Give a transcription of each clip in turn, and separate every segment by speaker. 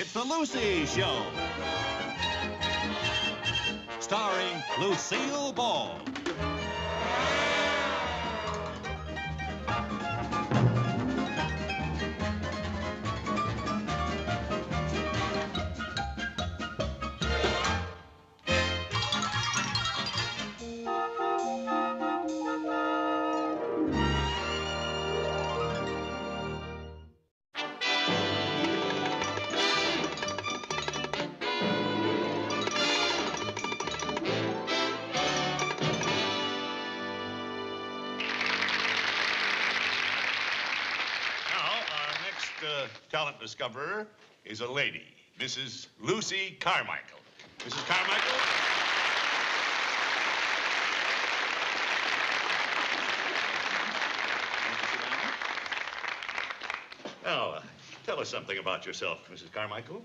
Speaker 1: It's the Lucy Show. Starring Lucille Ball.
Speaker 2: Talent discoverer is a lady, Mrs. Lucy Carmichael. Mrs. Carmichael? Now, tell us something about yourself, Mrs. Carmichael.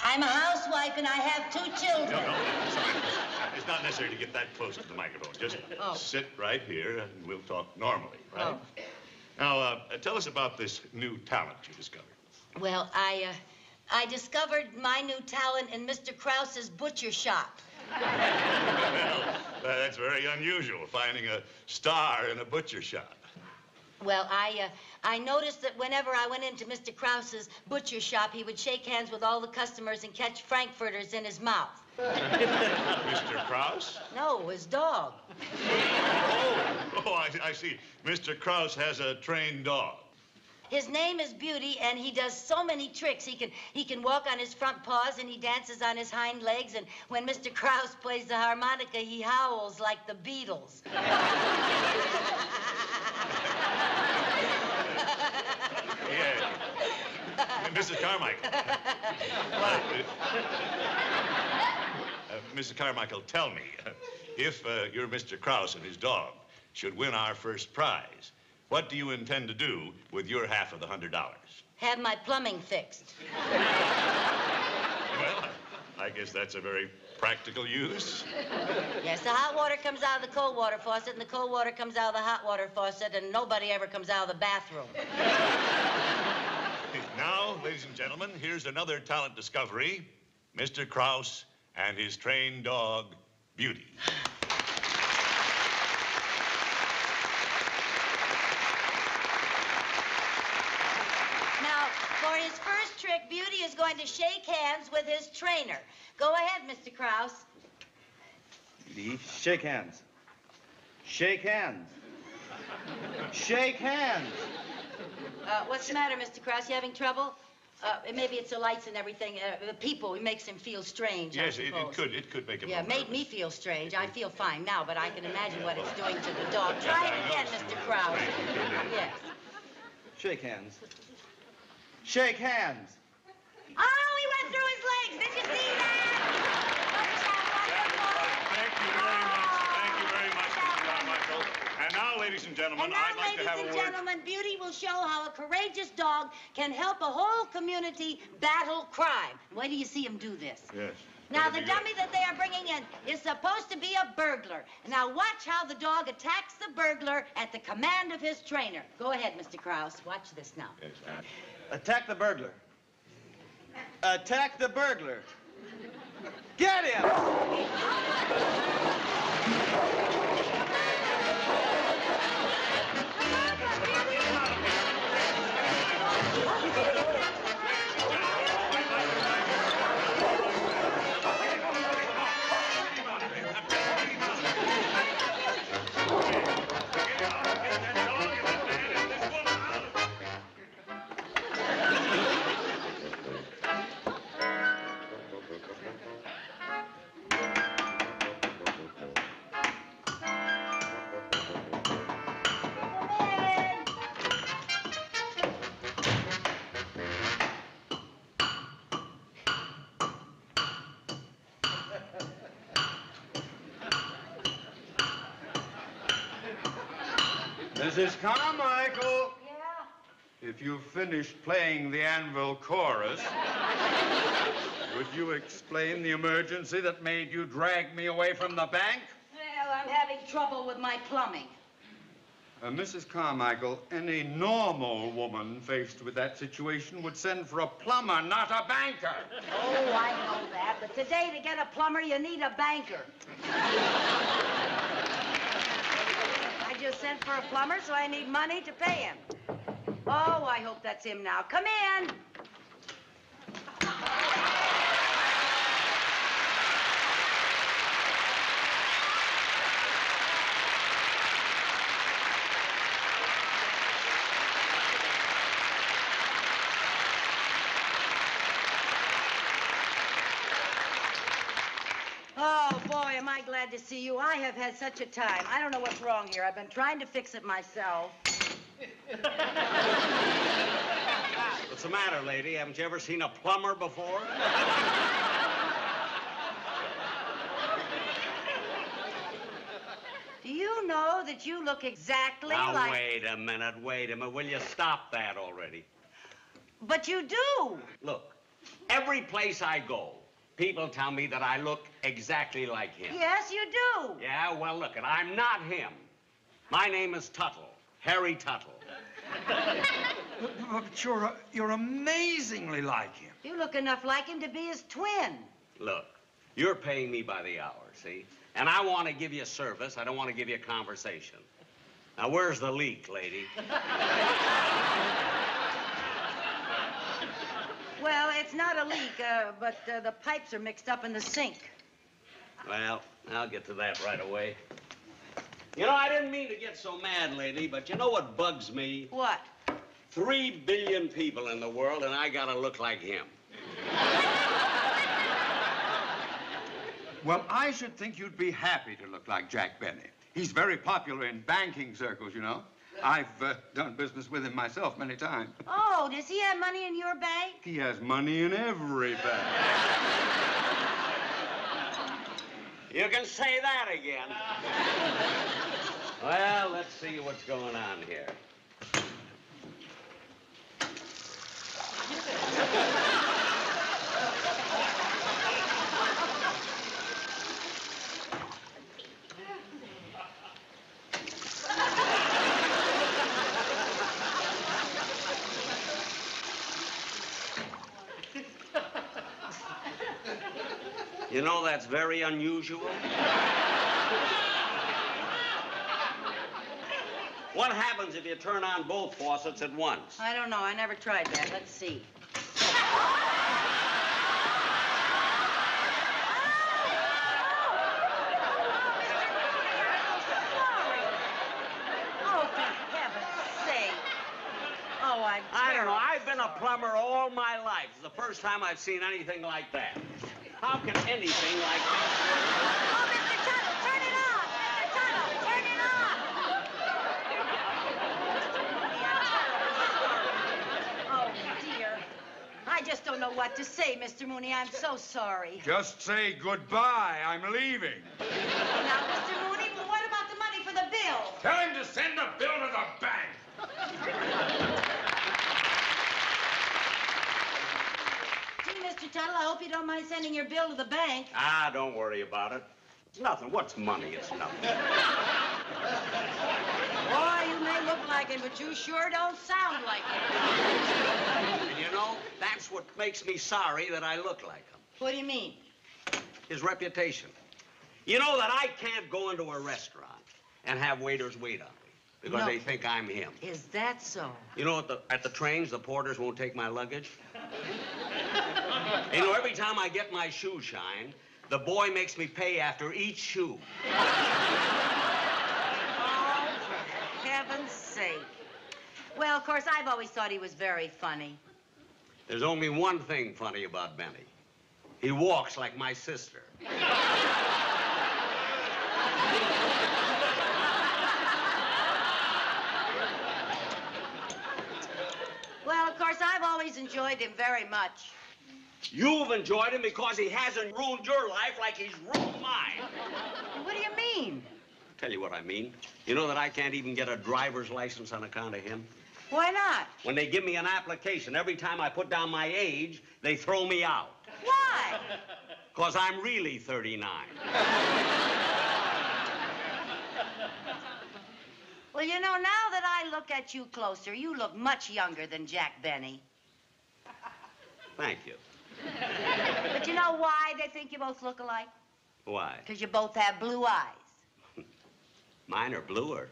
Speaker 3: I'm a housewife and I have 2 children.
Speaker 2: No, it's fine. It's not necessary to get that close to the microphone. Just sit right here and we'll talk normally, right?
Speaker 3: Oh.
Speaker 2: Now, tell us about this new talent you discovered.
Speaker 3: Well, I discovered my new talent in Mr. Krause's butcher shop.
Speaker 2: Well, that's very unusual, finding a star in a butcher shop.
Speaker 3: Well, I noticed that whenever I went into Mr. Krause's butcher shop, he would shake hands with all the customers and catch frankfurters in his mouth.
Speaker 2: Mr. Krause?
Speaker 3: No, his dog.
Speaker 2: I see. Mr. Krause has a trained dog.
Speaker 3: His name is Beauty, and he does so many tricks. He can walk on his front paws, and he dances on his hind legs, and when Mr. Krause plays the harmonica, he howls like the Beatles.
Speaker 2: Yeah. Mrs. Carmichael. Mrs. Carmichael, tell me, if your Mr. Krause and his dog should win our first prize, what do you intend to do with your half of the $100?
Speaker 3: Have my plumbing fixed.
Speaker 2: Well, I guess that's a very practical use.
Speaker 3: Yes, the hot water comes out of the cold water faucet, and the cold water comes out of the hot water faucet, and nobody ever comes out of the bathroom.
Speaker 2: Now, ladies and gentlemen, here's another talent discovery, Mr. Krause and his trained dog, Beauty.
Speaker 3: Now, for his first trick, Beauty is going to shake hands with his trainer. Go ahead, Mr. Krause.
Speaker 4: Beauty, shake hands. Shake hands. Shake hands.
Speaker 3: What's the matter, Mr. Krause? You having trouble? Maybe it's the lights and everything. The people, it makes him feel strange.
Speaker 2: Yes, it could make him.
Speaker 3: Yeah, made me feel strange. I feel fine now, but I can imagine what it's doing to the dog. Try it again, Mr. Krause. Yes.
Speaker 4: Shake hands. Shake hands.
Speaker 3: Oh, he went through his legs. Did you see that?
Speaker 2: Thank you very much, Mr. Carmichael. And now, ladies and gentlemen, I'd like to have a word.
Speaker 3: Ladies and gentlemen, Beauty will show how a courageous dog can help a whole community battle crime. Wait till you see him do this.
Speaker 2: Yes.
Speaker 3: Now, the dummy that they are bringing in is supposed to be a burglar. Now, watch how the dog attacks the burglar at the command of his trainer. Go ahead, Mr. Krause. Watch this now.
Speaker 2: Yes,
Speaker 4: Attack the burglar. Attack the burglar. Get him! Mrs. Carmichael.
Speaker 3: Yeah?
Speaker 4: If you've finished playing the Anvil chorus, would you explain the emergency that made you drag me away from the bank?
Speaker 3: Well, I'm having trouble with my plumbing.
Speaker 4: Mrs. Carmichael, any normal woman faced with that situation would send for a plumber, not a banker.
Speaker 3: Oh, I know that. But today, to get a plumber, you need a banker. I just sent for a plumber, so I need money to pay him. Oh, I hope that's him now. Come in. Oh, boy, am I glad to see you. I have had such a time. I don't know what's wrong here. I've been trying to fix it myself.
Speaker 5: What's the matter, lady? Haven't you ever seen a plumber before?
Speaker 3: Do you know that you look exactly
Speaker 5: Now,
Speaker 3: like...
Speaker 5: wait a minute. Will you stop that already?
Speaker 3: But you do.
Speaker 5: Look, every place I go, people tell me that I look exactly like him.
Speaker 3: Yes, you do.
Speaker 5: Yeah, well, look, I'm not him. My name is Tuttle, Harry Tuttle.
Speaker 4: But you're amazingly like him.
Speaker 3: You look enough like him to be his twin.
Speaker 5: Look, you're paying me by the hour, see? And I want to give you service. I don't want to give you conversation. Now, where's the leak, lady?
Speaker 3: Well, it's not a leak, but the pipes are mixed up in the sink.
Speaker 5: Well, I'll get to that right away. You know, I didn't mean to get so mad, lady, but you know what bugs me?
Speaker 3: What?
Speaker 5: 3 billion people in the world, and I gotta look like him.
Speaker 4: Well, I should think you'd be happy to look like Jack Benny. He's very popular in banking circles, you know. I've done business with him myself many times.
Speaker 3: Oh, does he have money in your bank?
Speaker 4: He has money in every bank.
Speaker 5: You can say that again. Well, let's see what's going on here. You know, that's very unusual. What happens if you turn on both faucets at once?
Speaker 3: I don't know. I never tried that. Let's see.
Speaker 5: I don't know. I've been a plumber all my life. It's the first time I've seen anything like that. How can anything like this work?
Speaker 3: Oh, Mr. Tuttle, turn it off! Mr. Tuttle, turn it off! Oh, dear. I just don't know what to say, Mr. Mooney. I'm so sorry.
Speaker 4: Just say goodbye. I'm leaving.
Speaker 3: Now, Mr. Mooney, what about the money for the bill?
Speaker 4: Tell him to send the bill to the bank.
Speaker 3: Gee, Mr. Tuttle, I hope you don't mind sending your bill to the bank.
Speaker 5: Ah, don't worry about it. It's nothing. What's money? It's nothing.
Speaker 3: Boy, you may look like him, but you sure don't sound like him.
Speaker 5: And you know, that's what makes me sorry that I look like him.
Speaker 3: What do you mean?
Speaker 5: His reputation. You know that I can't go into a restaurant and have waiters wait on me because they think I'm him.
Speaker 3: Is that so?
Speaker 5: You know, at the trains, the porters won't take my luggage. You know, every time I get my shoe shined, the boy makes me pay after each shoe.
Speaker 3: Oh, for heaven's sake. Well, of course, I've always thought he was very funny.
Speaker 5: There's only one thing funny about Benny. He walks like my sister.
Speaker 3: Well, of course, I've always enjoyed him very much.
Speaker 5: You've enjoyed him because he hasn't ruined your life like he's ruined mine.
Speaker 3: What do you mean?
Speaker 5: Tell you what I mean. You know that I can't even get a driver's license on account of him?
Speaker 3: Why not?
Speaker 5: When they give me an application, every time I put down my age, they throw me out.
Speaker 3: Why?
Speaker 5: Because I'm really 39.
Speaker 3: Well, you know, now that I look at you closer, you look much younger than Jack Benny.
Speaker 5: Thank you.
Speaker 3: But you know why they think you both look alike?
Speaker 5: Why?
Speaker 3: Because you both have blue eyes.
Speaker 5: Mine are bluer.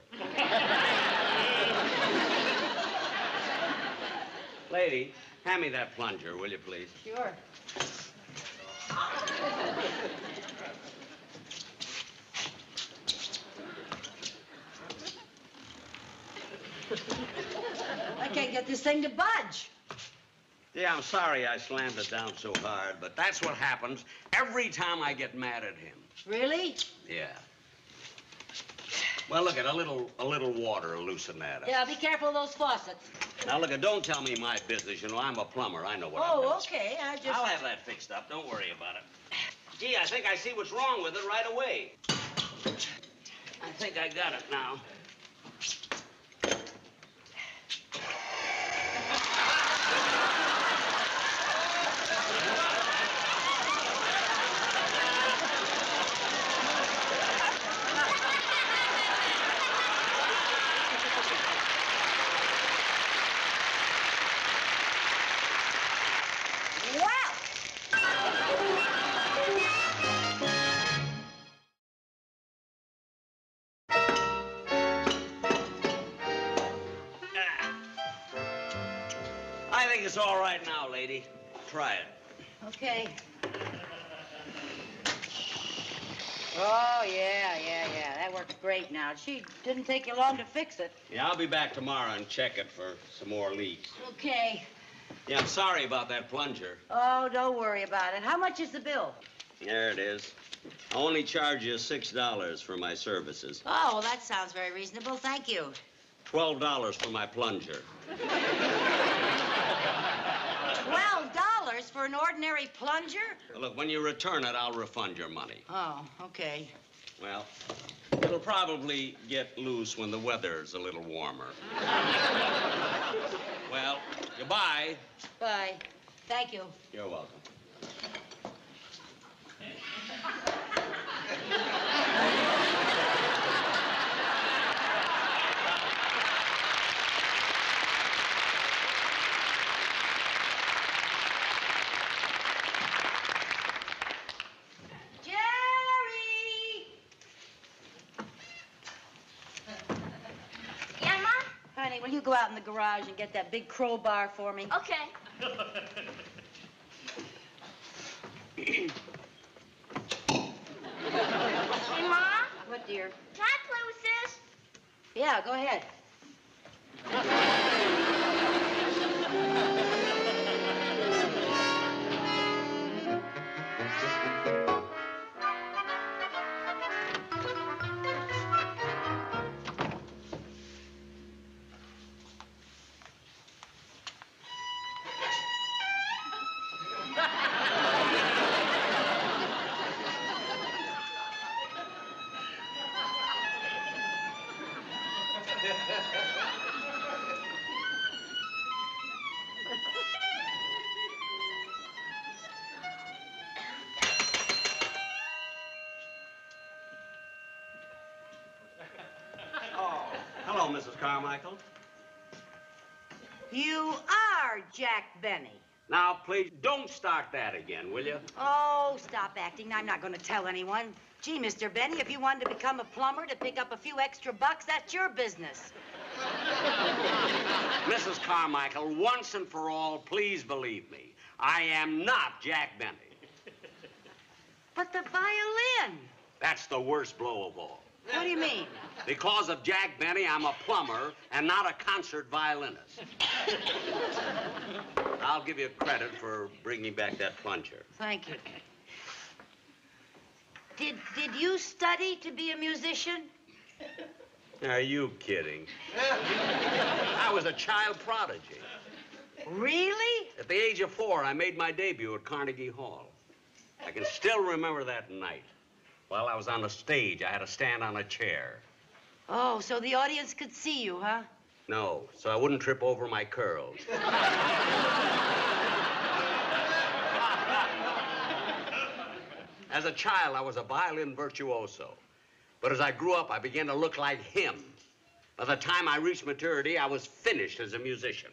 Speaker 5: Lady, hand me that plunger, will you, please?
Speaker 3: Sure. I can't get this thing to budge.
Speaker 5: Yeah, I'm sorry I slammed it down so hard, but that's what happens every time I get mad at him.
Speaker 3: Really?
Speaker 5: Yeah. Well, look, a little water will loosen that up.
Speaker 3: Yeah, be careful of those faucets.
Speaker 5: Now, look, don't tell me my business. You know, I'm a plumber. I know what I'm doing.
Speaker 3: Oh, okay.
Speaker 5: I'll have that fixed up. Don't worry about it. Gee, I think I see what's wrong with it right away. I think I got it now. I think it's all right now, lady. Try it.
Speaker 3: Okay. Oh, yeah. That works great now. She didn't take you long to fix it.
Speaker 5: Yeah, I'll be back tomorrow and check it for some more leaks.
Speaker 3: Okay.
Speaker 5: Yeah, I'm sorry about that plunger.
Speaker 3: Oh, don't worry about it. How much is the bill?
Speaker 5: There it is. I only charge you $6 for my services.
Speaker 3: Oh, well, that sounds very reasonable. Thank you.
Speaker 5: $12 for my plunger.
Speaker 3: $12 for an ordinary plunger?
Speaker 5: Well, look, when you return it, I'll refund your money.
Speaker 3: Oh, okay.
Speaker 5: Well, it'll probably get loose when the weather's a little warmer. Well, goodbye.
Speaker 3: Bye. Thank you.
Speaker 5: You're welcome.
Speaker 3: Honey, will you go out in the garage and get that big crowbar for me?
Speaker 6: Okay. Hey, Ma?
Speaker 3: What, dear?
Speaker 6: Can I play with this?
Speaker 3: Yeah, go ahead.
Speaker 5: Oh, hello, Mrs. Carmichael.
Speaker 3: You are Jack Benny.
Speaker 5: Now, please, don't start that again, will you?
Speaker 3: Oh, stop acting. I'm not going to tell anyone. Gee, Mr. Benny, if you wanted to become a plumber to pick up a few extra bucks, that's your business.
Speaker 5: Mrs. Carmichael, once and for all, please believe me. I am not Jack Benny.
Speaker 3: But the violin.
Speaker 5: That's the worst blow of all.
Speaker 3: What do you mean?
Speaker 5: Because of Jack Benny, I'm a plumber and not a concert violinist. I'll give you credit for bringing back that plunger.
Speaker 3: Thank you. Did you study to be a musician?
Speaker 5: Are you kidding? I was a child prodigy.
Speaker 3: Really?
Speaker 5: At the age of 4, I made my debut at Carnegie Hall. I can still remember that night. While I was on the stage, I had to stand on a chair.
Speaker 3: Oh, so the audience could see you, huh?
Speaker 5: No, so I wouldn't trip over my curls. As a child, I was a violin virtuoso. But as I grew up, I began to look like him. By the time I reached maturity, I was finished as a musician.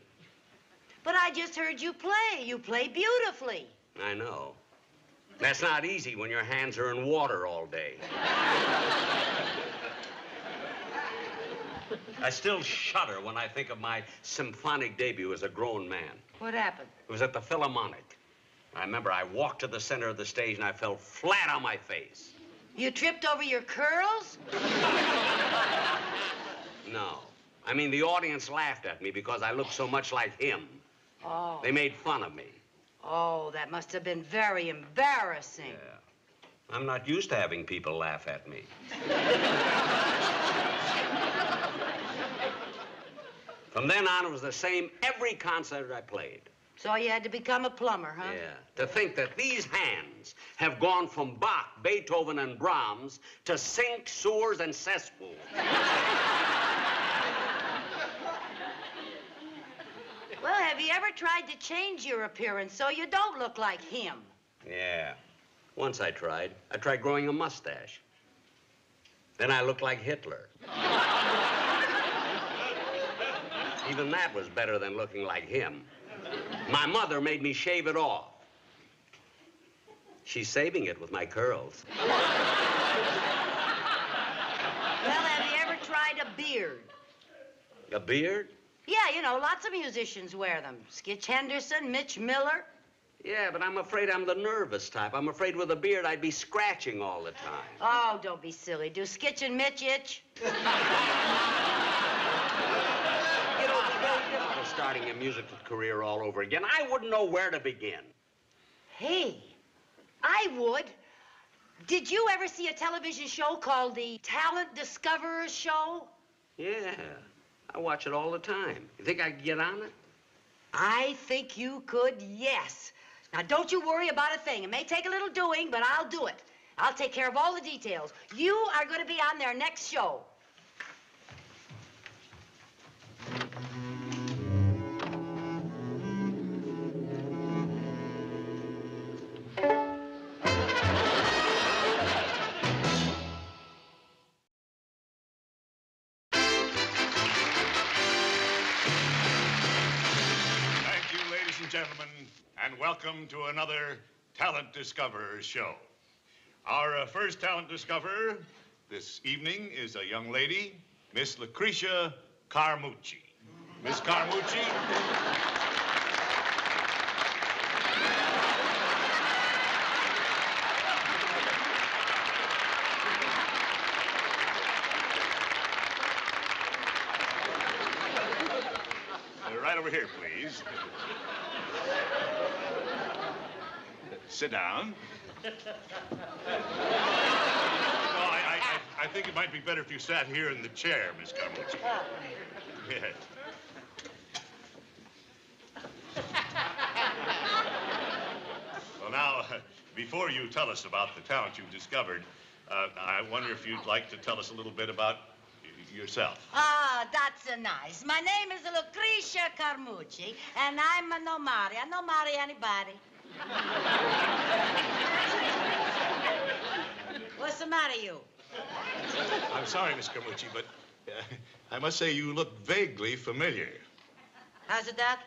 Speaker 3: But I just heard you play. You play beautifully.
Speaker 5: I know. That's not easy when your hands are in water all day. I still shudder when I think of my symphonic debut as a grown man.
Speaker 3: What happened?
Speaker 5: It was at the Philharmonic. I remember I walked to the center of the stage and I fell flat on my face.
Speaker 3: You tripped over your curls?
Speaker 5: No. I mean, the audience laughed at me because I looked so much like him.
Speaker 3: Oh.
Speaker 5: They made fun of me.
Speaker 3: Oh, that must have been very embarrassing.
Speaker 5: Yeah. I'm not used to having people laugh at me. From then on, it was the same every concert I played.
Speaker 3: So you had to become a plumber, huh?
Speaker 5: Yeah. To think that these hands have gone from Bach, Beethoven, and Brahms to sinks, sewers, and cesspools.
Speaker 3: Well, have you ever tried to change your appearance so you don't look like him?
Speaker 5: Yeah. Once I tried. I tried growing a mustache. Then I looked like Hitler. Even that was better than looking like him. My mother made me shave it off. She's saving it with my curls.
Speaker 3: Well, have you ever tried a beard?
Speaker 5: A beard?
Speaker 3: Yeah, you know, lots of musicians wear them. Skitch Henderson, Mitch Miller.
Speaker 5: Yeah, but I'm afraid I'm the nervous type. I'm afraid with a beard I'd be scratching all the time.
Speaker 3: Oh, don't be silly. Do Skitch and Mitch itch?
Speaker 5: You know, it's very difficult starting a musical career all over again. I wouldn't know where to begin.
Speaker 3: Hey, I would. Did you ever see a television show called the Talent Discoverers Show?
Speaker 5: Yeah, I watch it all the time. You think I could get on it?
Speaker 3: I think you could, yes. Now, don't you worry about a thing. It may take a little doing, but I'll do it. I'll take care of all the details. You are going to be on their next show.
Speaker 2: Gentlemen, and welcome to another Talent Discoverers show. Our first talent discoverer this evening is a young lady, Miss Lucretia Carmucci. Miss Carmucci. Right over here, please. Sit down. No, I think it might be better if you sat here in the chair, Miss Carmucci. Yes. Well, now, before you tell us about the talent you've discovered, I wonder if you'd like to tell us a little bit about yourself.
Speaker 3: Ah, that's nice. My name is Lucretia Carmucci, and I'm a no marry. I don't marry anybody. What's the matter, you?
Speaker 2: I'm sorry, Miss Carmucci, but I must say you look vaguely familiar.
Speaker 3: How's it that?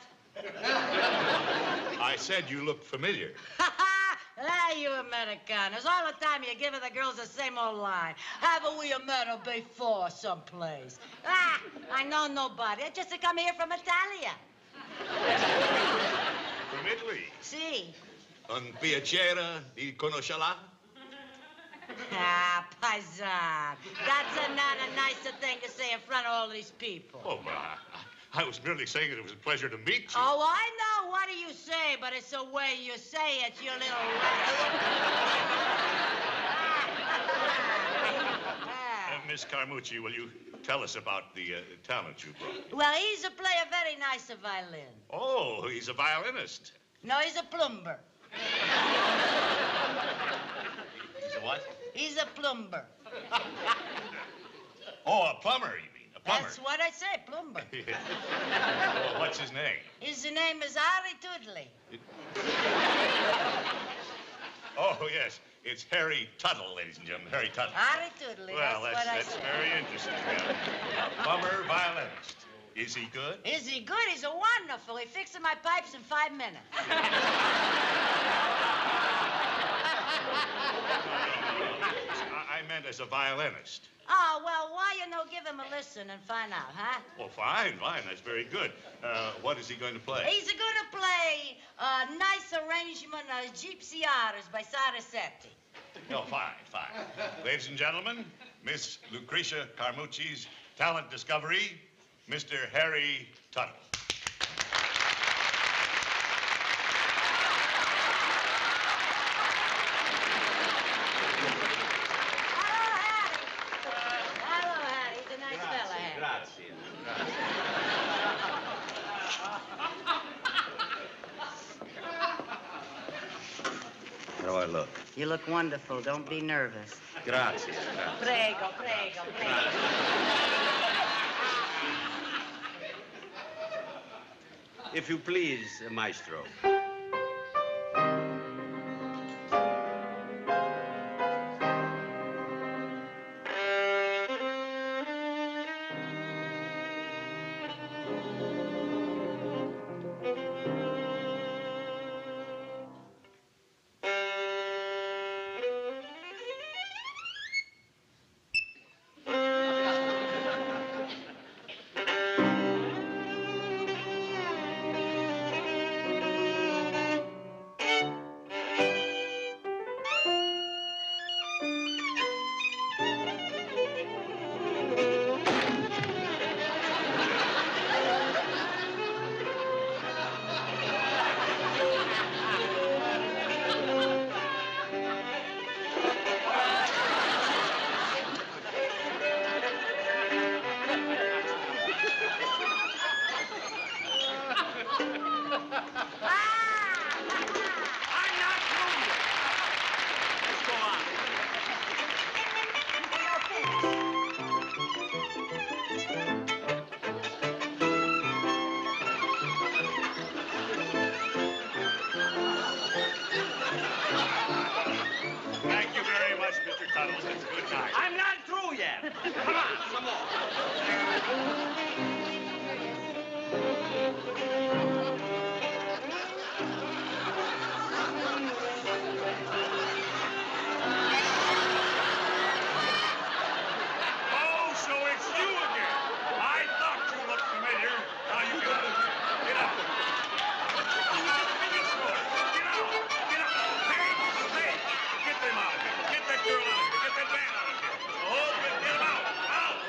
Speaker 2: I said you look familiar.
Speaker 3: Ah, you Americanos. All the time you're giving the girls the same old line. Haven't we met her before someplace? Ah, I know nobody. I just come here from Italia.
Speaker 2: From Italy?
Speaker 3: Si.
Speaker 2: Un piacere di conoscerla?
Speaker 3: Ah, paisan. That's not a nicer thing to say in front of all these people.
Speaker 2: Oh, I was merely saying that it was a pleasure to meet you.
Speaker 3: Oh, I know. What do you say? But it's the way you say it, you little rat.
Speaker 2: Miss Carmucci, will you tell us about the talent you brought?
Speaker 3: Well, he's a player very nice a violin.
Speaker 2: Oh, he's a violinist.
Speaker 3: No, he's a plumber.
Speaker 2: He's a what?
Speaker 3: He's a plumber.
Speaker 2: Oh, a plumber, you mean? A plumber.
Speaker 3: That's what I say, plumber.
Speaker 2: Oh, what's his name?
Speaker 3: His name is Harry Toodley.
Speaker 2: Oh, yes. It's Harry Tuttle, ladies and gentlemen. Harry Tuttle.
Speaker 3: Howdy doodly,
Speaker 2: Well,
Speaker 3: that's what I
Speaker 2: that's
Speaker 3: said.
Speaker 2: very interesting. A plumber violinist. Is he good?
Speaker 3: Is he good? He's a wonderful. He fixes my pipes in 5 minutes.
Speaker 2: I meant as a violinist.
Speaker 3: Oh, well, why you no give him a listen and find out, huh?
Speaker 2: Well, fine. That's very good. What is he going to play?
Speaker 3: He's going to play a nice arrangement of Gypsy Otters by Se3e02.
Speaker 2: Oh, fine. Ladies and gentlemen, Miss Lucretia Carmucci's talent discovery, Mr. Harry Tuttle.
Speaker 3: Hello, Hattie. He's a nice fella, Hattie.
Speaker 5: Grazie.
Speaker 4: How do I look?
Speaker 3: You look wonderful. Don't be nervous.
Speaker 4: Grazie.
Speaker 3: Prego.
Speaker 5: If you please, maestro.
Speaker 2: Thank you very much, Mr. Tuttle. It's good night.
Speaker 5: I'm not through yet. Come on, some more.
Speaker 2: Oh, so it's you again. I thought you looked familiar. Now you get out of here. Get out. Get out. Hey, get them out of here. Get that girl out of here. Get that man out of here. Oh, get him out. Out.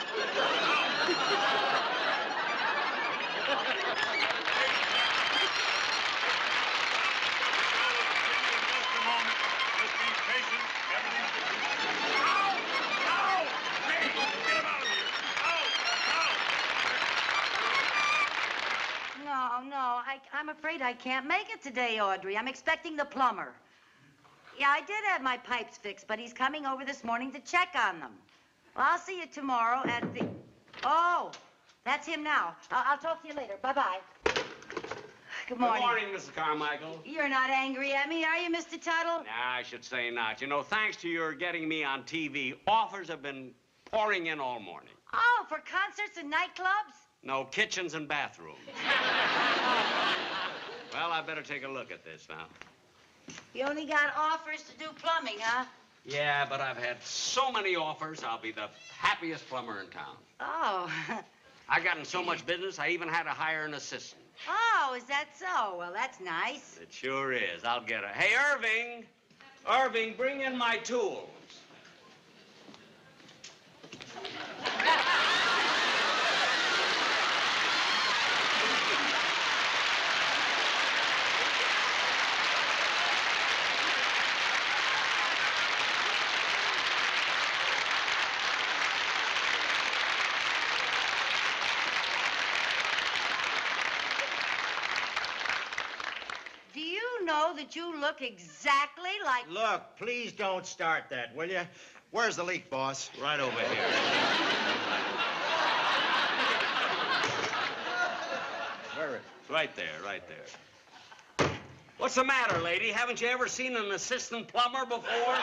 Speaker 2: Just a moment. Just be patient. Everything's... Ow! Hey, get him out of here.
Speaker 3: No, I'm afraid I can't make it today, Audrey. I'm expecting the plumber. Yeah, I did have my pipes fixed, but he's coming over this morning to check on them. Well, I'll see you tomorrow at the... Oh, that's him now. I'll talk to you later. Bye-bye. Good morning.
Speaker 5: Good morning, Mrs. Carmichael.
Speaker 3: You're not angry at me, are you, Mr. Tuttle?
Speaker 5: Nah, I should say not. You know, thanks to your getting me on TV, offers have been pouring in all morning.
Speaker 3: Oh, for concerts and nightclubs?
Speaker 5: No kitchens and bathrooms. Well, I better take a look at this now.
Speaker 3: You only got offers to do plumbing, huh?
Speaker 5: Yeah, but I've had so many offers, I'll be the happiest plumber in town.
Speaker 3: Oh.
Speaker 5: I got in so much business, I even had to hire an assistant.
Speaker 3: Oh, is that so? Well, that's nice.
Speaker 5: It sure is. I'll get her. Hey, Irving! Irving, bring in my tools.
Speaker 3: Do you know that you look exactly like...
Speaker 7: Look, please don't start that, will you? Where's the leak, boss?
Speaker 5: Right over here.
Speaker 7: Where is
Speaker 5: Right there. What's the matter, lady? Haven't you ever seen an assistant plumber before?